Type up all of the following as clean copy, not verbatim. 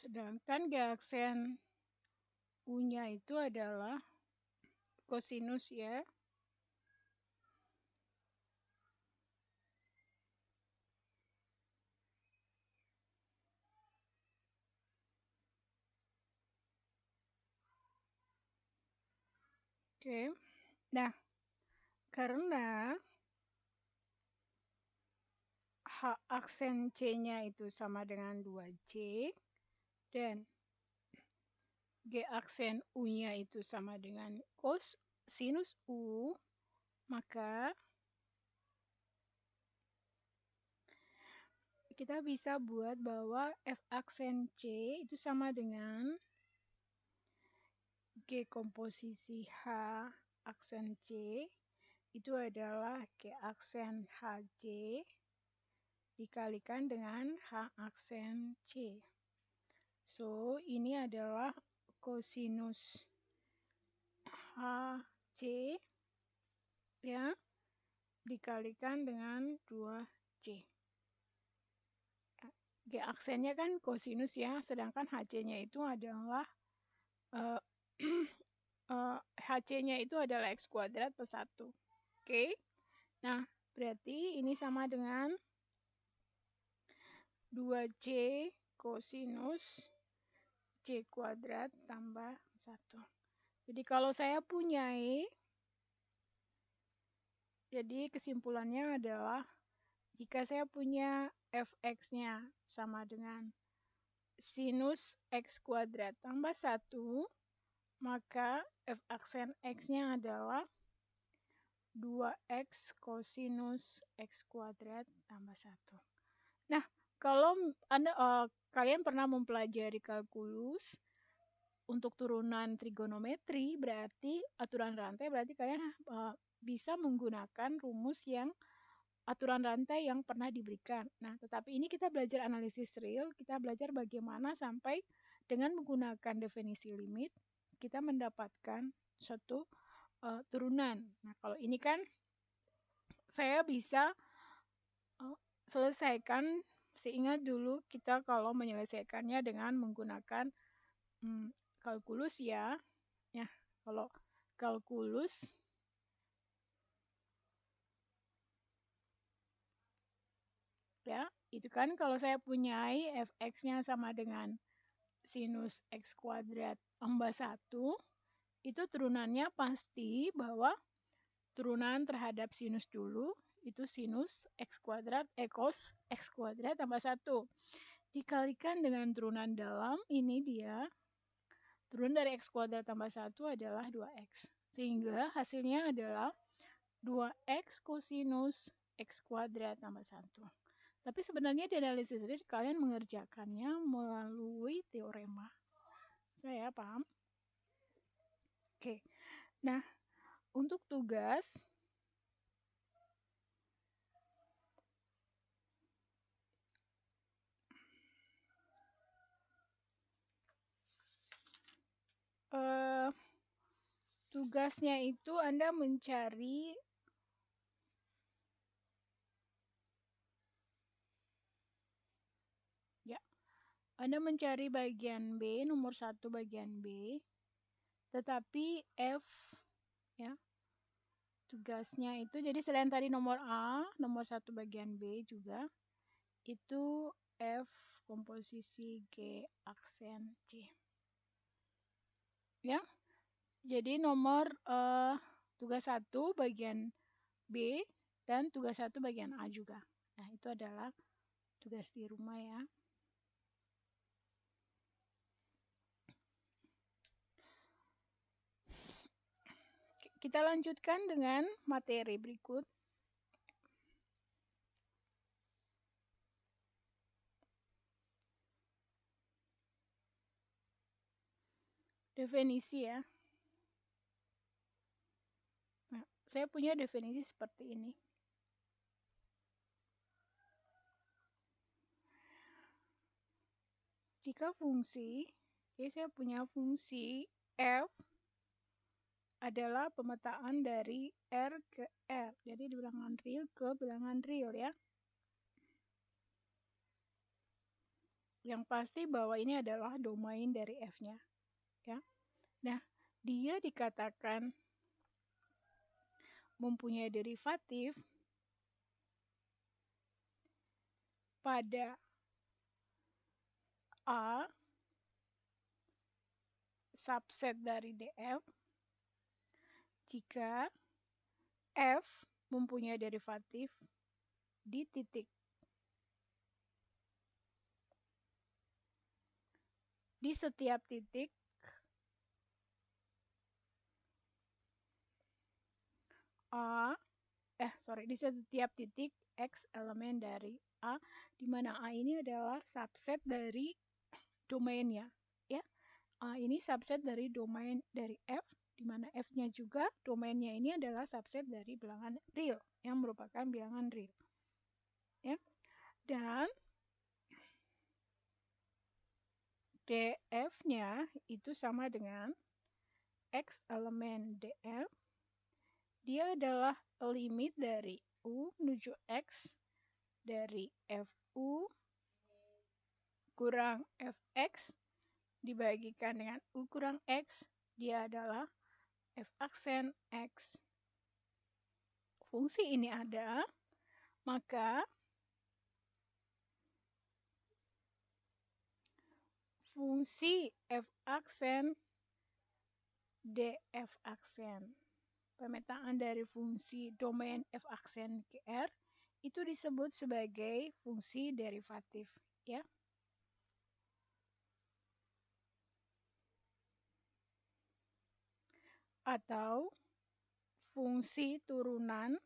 Sedangkan G aksen U-nya itu adalah kosinus ya. Oke. Nah, karena H aksen C-nya itu sama dengan 2C dan G aksen U-nya itu sama dengan sinus U, maka kita bisa buat bahwa F aksen C itu sama dengan G komposisi H aksen C itu adalah G aksen HC dikalikan dengan H aksen C. So, ini adalah kosinus HC ya dikalikan dengan 2C. G aksennya kan kosinus ya, sedangkan HC-nya itu adalah HC-nya itu adalah X kuadrat plus 1. Oke. Nah, berarti ini sama dengan 2C kosinus C kuadrat tambah 1. Jadi kalau saya punyai, jadi kesimpulannya adalah jika saya punya fx-nya sama dengan sinus X kuadrat tambah 1, maka f aksen X-nya adalah 2X kosinus X kuadrat tambah 1. Nah, kalau kalian pernah mempelajari kalkulus untuk turunan trigonometri, berarti aturan rantai, berarti kalian bisa menggunakan rumus yang aturan rantai yang pernah diberikan. Nah, tetapi ini kita belajar analisis real, kita belajar bagaimana sampai dengan menggunakan definisi limit, kita mendapatkan suatu turunan. Nah, kalau ini kan saya bisa selesaikan, seingat dulu kita kalau menyelesaikannya dengan menggunakan kalkulus ya. Ya, kalau kalkulus ya, itu kan kalau saya punyai fx-nya sama dengan sinus X kuadrat tambah 1, itu turunannya pasti bahwa turunan terhadap sinus dulu, itu sinus X kuadrat, cos X kuadrat tambah 1. Dikalikan dengan turunan dalam, ini dia, turun dari X kuadrat tambah 1 adalah 2X. Sehingga hasilnya adalah 2X kosinus X kuadrat tambah 1. Tapi sebenarnya di analisis real kalian mengerjakannya melalui teorema. Saya paham? Oke. Nah, untuk tugas tugasnya itu Anda mencari Anda mencari bagian B, nomor 1 bagian B, tetapi F, ya, tugasnya itu, jadi selain tadi nomor A, nomor 1 bagian B juga, itu F komposisi G aksen C. Ya, jadi nomor tugas 1 bagian B dan tugas 1 bagian A juga. Nah, itu adalah tugas di rumah ya. Kita lanjutkan dengan materi berikut. Definisi ya. Nah, saya punya definisi seperti ini. Jika fungsi, jadi saya punya fungsi f adalah pemetaan dari R ke R. Jadi di bilangan real ke bilangan real ya. Yang pasti bahwa ini adalah domain dari F-nya. Ya. Nah, dia dikatakan mempunyai derivatif pada A subset dari DF jika F mempunyai derivatif di titik di setiap titik di setiap titik X elemen dari A, di mana A ini adalah subset dari domainnya. Ya, A ini subset dari domain dari F, di mana F-nya juga domainnya ini adalah subset dari bilangan real, yang merupakan bilangan real. Ya, dan DF-nya itu sama dengan X elemen DF, dia adalah limit dari U menuju X dari FU kurang Fx dibagikan dengan U kurang X, dia adalah F aksen X. Fungsi ini ada, maka fungsi F aksen df aksen, pemetaan dari fungsi domain F aksen GR itu disebut sebagai fungsi derivatif, ya. Atau fungsi turunan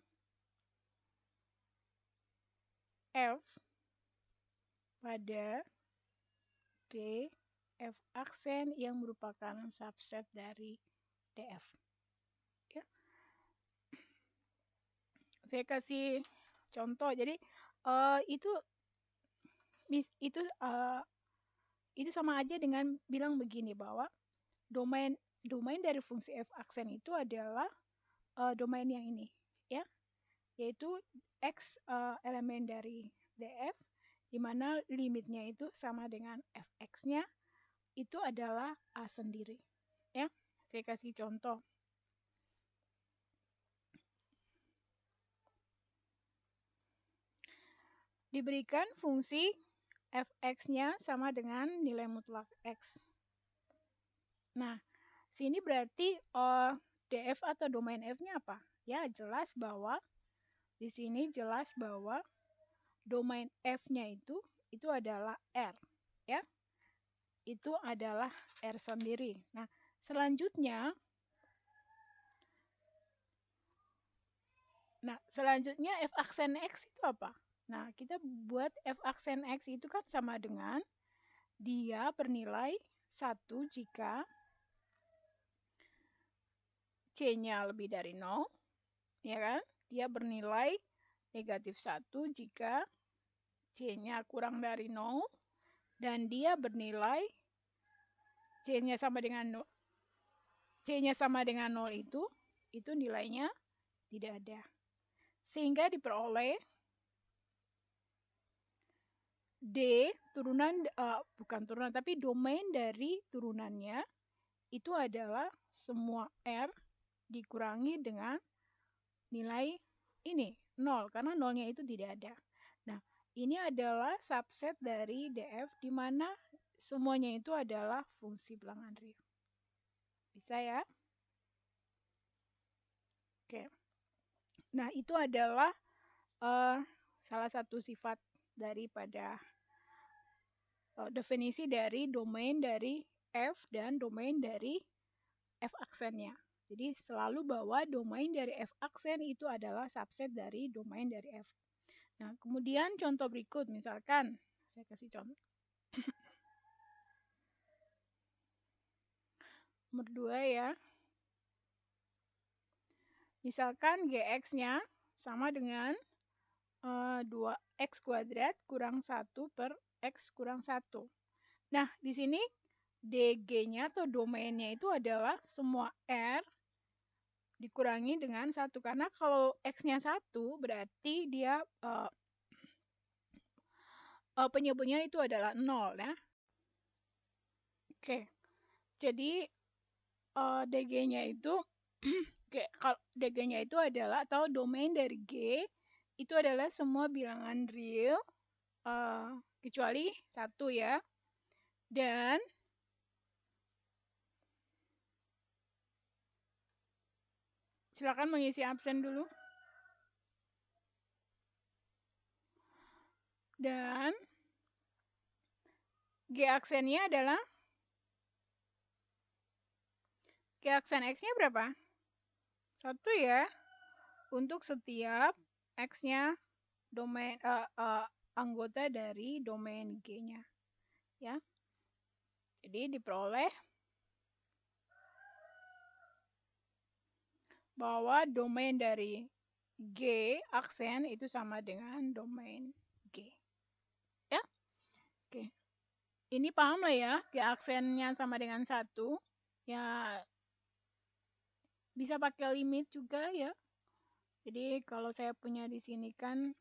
F pada D F aksen yang merupakan subset dari DF. Ya. Saya kasih contoh. Jadi itu sama aja dengan bilang begini bahwa domain dari fungsi F aksen itu adalah domain yang ini, ya, yaitu X elemen dari DF, di mana limitnya itu sama dengan Fx-nya itu adalah A sendiri. Ya, saya kasih contoh. Diberikan fungsi Fx-nya sama dengan nilai mutlak X. Nah, sini berarti DF atau domain F-nya apa? Ya, jelas bahwa di sini jelas bahwa domain F-nya itu adalah R, ya. Itu adalah R sendiri. Nah, selanjutnya F aksen X itu apa? Nah, kita buat F aksen X itu kan sama dengan dia bernilai 1 jika C-nya lebih dari 0, ya kan? Dia bernilai negatif 1 jika C-nya kurang dari 0, dan dia bernilai C-nya sama dengan 0. C-nya sama dengan 0 itu nilainya tidak ada. Sehingga diperoleh D turunan, bukan turunan, tapi domain dari turunannya itu adalah semua R dikurangi dengan nilai ini, 0, karena 0-nya itu tidak ada. Nah, ini adalah subset dari DF, di mana semuanya itu adalah fungsi bilangan real. Bisa ya? Oke. Nah, itu adalah salah satu sifat daripada definisi dari domain dari F dan domain dari F aksennya. Jadi selalu bahwa domain dari F aksen itu adalah subset dari domain dari F. Nah, kemudian contoh berikut, misalkan saya kasih contoh. Nomor 2 ya. Misalkan Gx-nya sama dengan 2x kuadrat kurang 1 per x kurang 1. Nah, di sini dg-nya atau domainnya itu adalah semua R dikurangi dengan 1. Karena kalau x-nya 1 berarti dia penyebutnya itu adalah 0 ya. Oke. Jadi DG-nya itu kalau DG-nya itu adalah atau domain dari G itu adalah semua bilangan real kecuali 1 ya. Dan silakan mengisi absen dulu. Dan G aksennya adalah G aksen X-nya berapa? 1 ya. Untuk setiap X-nya domain anggota dari domain G-nya. Ya. Jadi diperoleh bahwa domain dari G aksen itu sama dengan domain G. Ya. Oke. Ini paham lah ya, G aksennya sama dengan 1. Ya, bisa pakai limit juga ya. Jadi kalau saya punya di sini kan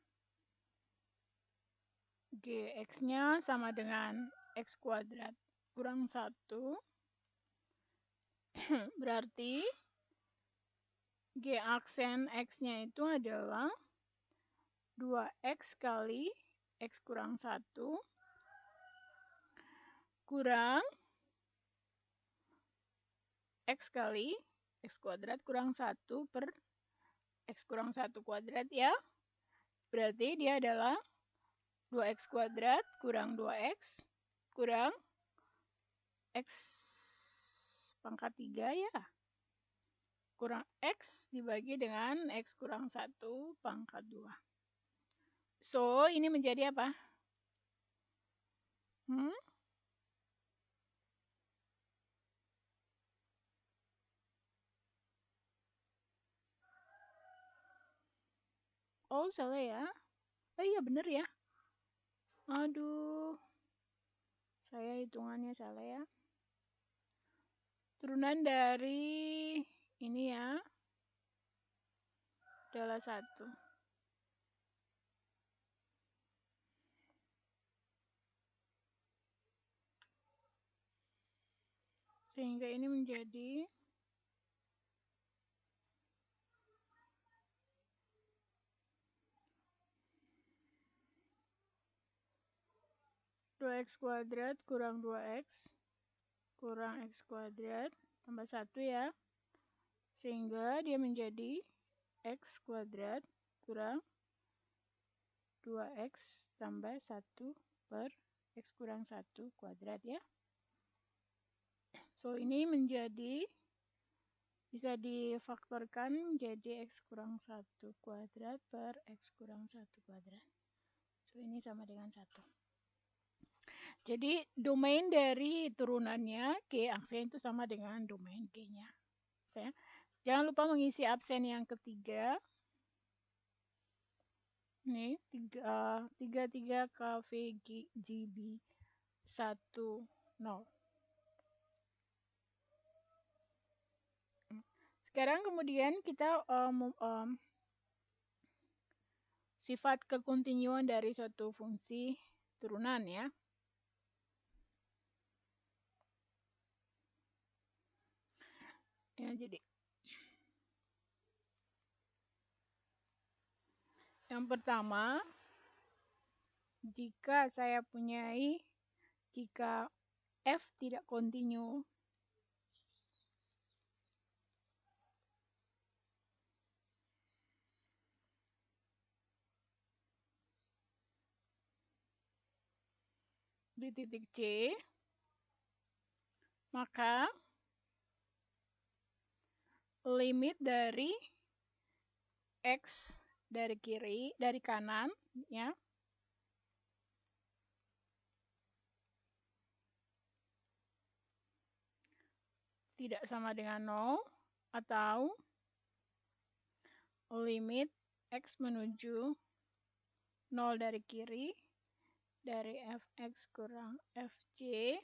Gx-nya sama dengan X kuadrat kurang 1. Berarti G aksen X-nya itu adalah 2X kali X kurang 1 kurang X kali X kuadrat kurang 1 per X kurang 1 kuadrat ya. Berarti dia adalah 2X kuadrat kurang 2X kurang X pangkat 3 ya. Kurang X dibagi dengan X kurang 1 pangkat 2. So, ini menjadi apa? Oh, salah ya. Iya bener ya. Aduh. Saya hitungannya salah ya. Turunan dari ini ya. Adalah 1. Sehingga ini menjadi 2X kuadrat kurang 2X kurang X kuadrat tambah 1 ya. Sehingga dia menjadi X kuadrat kurang 2X tambah 1 per X kurang 1 kuadrat ya. So, ini menjadi bisa difaktorkan menjadi X kurang 1 kuadrat per X kurang 1 kuadrat. So, ini sama dengan 1. Jadi domain dari turunannya G aksen itu sama dengan domain G-nya. Jangan lupa mengisi absen yang ketiga. Nih, 33 KVGB 10. Sekarang kemudian kita sifat kekontinuan dari suatu fungsi turunan ya. Ya, jadi yang pertama, jika F tidak kontinu, di titik C, maka limit dari X dari kanan ya, tidak sama dengan 0 atau limit X menuju 0 dari kiri dari Fx kurang Fj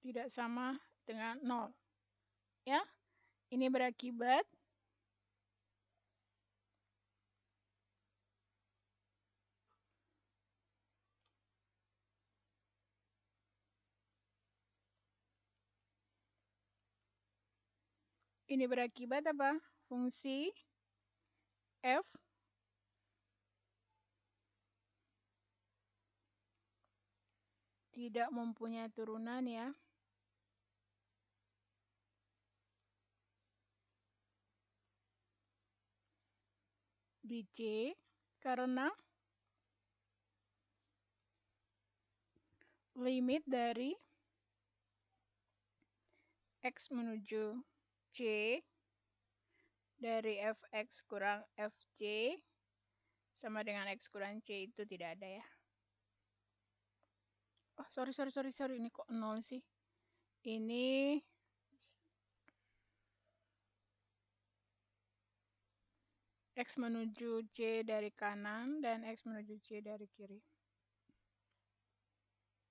tidak sama dengan 0. Ya, ini berakibat Ini berakibat apa? Fungsi F tidak mempunyai turunan ya. Di C karena limit dari X menuju C dari Fx kurang Fc sama dengan X kurang C itu tidak ada ya. Oh, sorry. Ini kok 0 sih? Ini X menuju C dari kanan dan X menuju C dari kiri.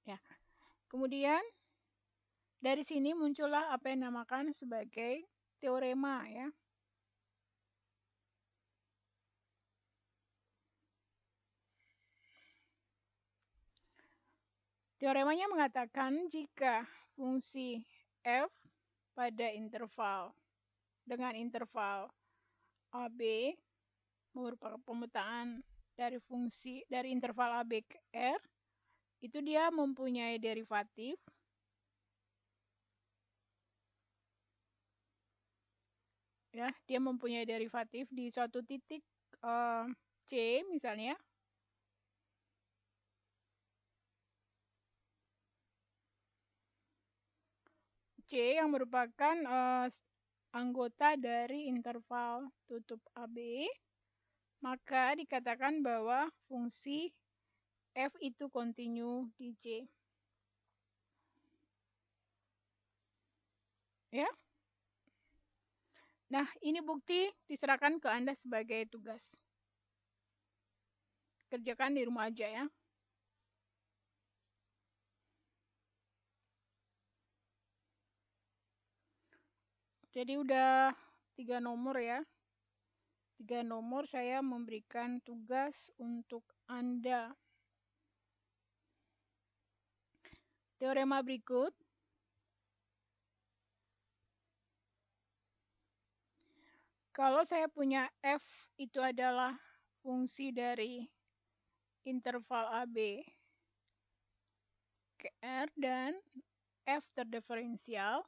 Ya. Kemudian dari sini muncullah apa yang dinamakan sebagai teorema ya. Teoremanya mengatakan jika fungsi f pada interval dengan interval AB merupakan pemetaan dari fungsi dari interval AB ke R, itu dia mempunyai derivatif ya, dia mempunyai derivatif di suatu titik C misalnya. C yang merupakan anggota dari interval tutup AB, maka dikatakan bahwa fungsi f itu kontinu di C. Ya. Nah, ini bukti diserahkan ke Anda sebagai tugas. Kerjakan di rumah aja ya. Jadi udah 3 nomor ya. 3 nomor saya memberikan tugas untuk Anda. Teorema berikut. Kalau saya punya f itu adalah fungsi dari interval AB ke R dan f terdiferensial,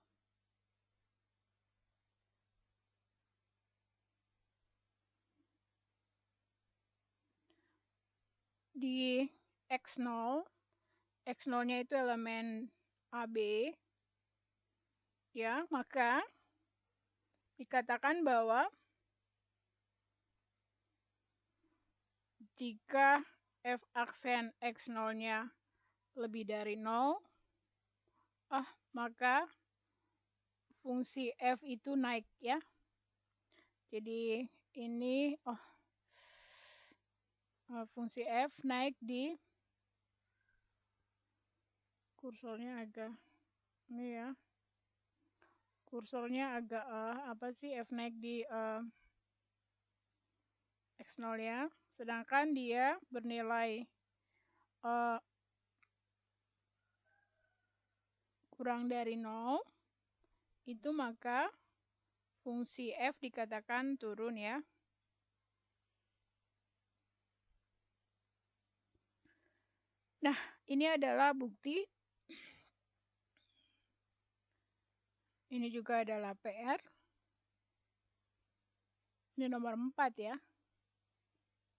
di X0, X0-nya itu elemen AB, ya, maka dikatakan bahwa jika f aksen X0-nya lebih dari 0, maka fungsi f itu naik ya. Jadi ini fungsi f naik di kursornya agak ini ya. Kursornya agak apa sih, f naik di X0 ya. Sedangkan dia bernilai kurang dari 0, itu maka fungsi f dikatakan turun ya. Nah, ini adalah bukti. Ini juga adalah PR. Ini nomor 4 ya.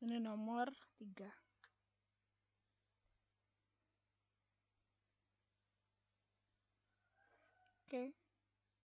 Ini nomor 3. Oke.